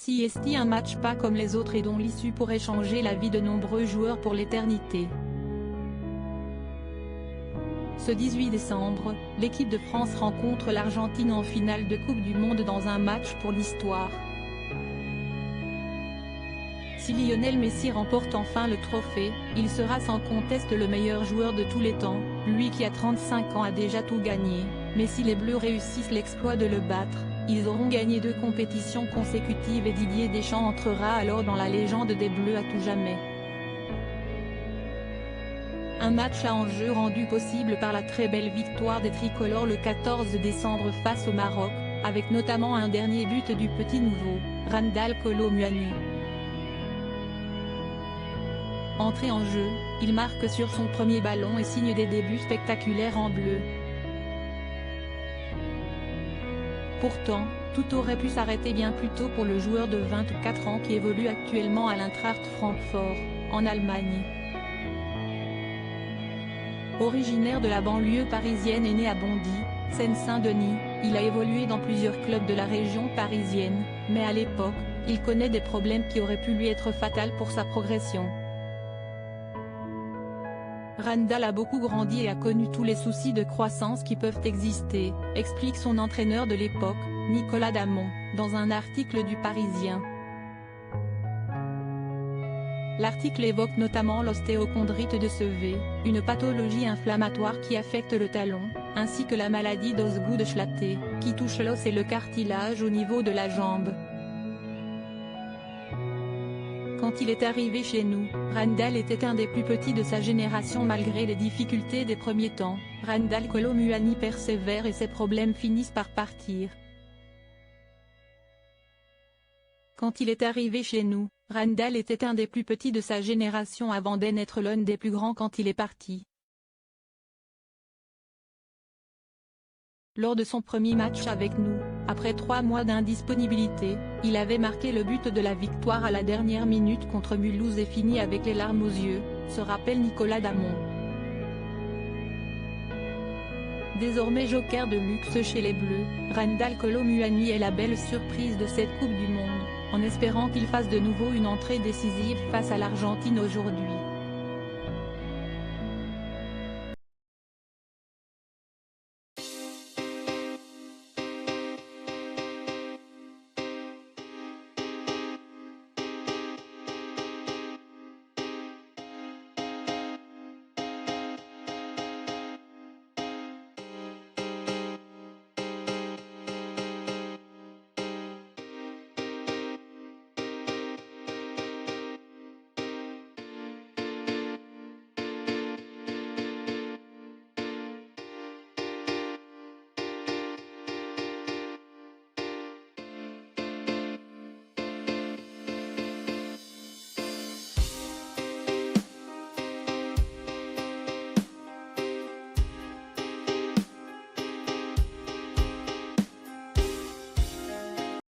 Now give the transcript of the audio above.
Ceci est un match pas comme les autres et dont l'issue pourrait changer la vie de nombreux joueurs pour l'éternité. Ce 18 décembre, l'équipe de France rencontre l'Argentine en finale de Coupe du Monde dans un match pour l'histoire. Si Lionel Messi remporte enfin le trophée, il sera sans conteste le meilleur joueur de tous les temps, lui qui à 35 ans a déjà tout gagné, mais si les Bleus réussissent l'exploit de le battre, ils auront gagné 2 compétitions consécutives et Didier Deschamps entrera alors dans la légende des Bleus à tout jamais. Un match à enjeu rendu possible par la très belle victoire des tricolores le 14 décembre face au Maroc, avec notamment un dernier but du petit nouveau, Randal Kolo Muani. Entré en jeu, il marque sur son premier ballon et signe des débuts spectaculaires en bleu. Pourtant, tout aurait pu s'arrêter bien plus tôt pour le joueur de 24 ans qui évolue actuellement à l'Eintracht Francfort, en Allemagne. Originaire de la banlieue parisienne et né à Bondy, Seine-Saint-Denis, il a évolué dans plusieurs clubs de la région parisienne, mais à l'époque, il connaît des problèmes qui auraient pu lui être fatals pour sa progression. Randal a beaucoup grandi et a connu tous les soucis de croissance qui peuvent exister, explique son entraîneur de l'époque, Nicolas Damon, dans un article du Parisien. L'article évoque notamment l'ostéochondrite de Sevé, une pathologie inflammatoire qui affecte le talon, ainsi que la maladie d'Osgood-Schlatter, qui touche l'os et le cartilage au niveau de la jambe. Quand il est arrivé chez nous, Randal était un des plus petits de sa génération malgré les difficultés des premiers temps. Randal Kolo Muani persévère et ses problèmes finissent par partir. Quand il est arrivé chez nous, Randal était un des plus petits de sa génération avant d'être l'un des plus grands quand il est parti. Lors de son premier match avec nous, après 3 mois d'indisponibilité, il avait marqué le but de la victoire à la dernière minute contre Mulhouse et fini avec les larmes aux yeux, se rappelle Nicolas Damon. Désormais joker de luxe chez les Bleus, Randal Kolo Muani est la belle surprise de cette Coupe du Monde, en espérant qu'il fasse de nouveau une entrée décisive face à l'Argentine aujourd'hui.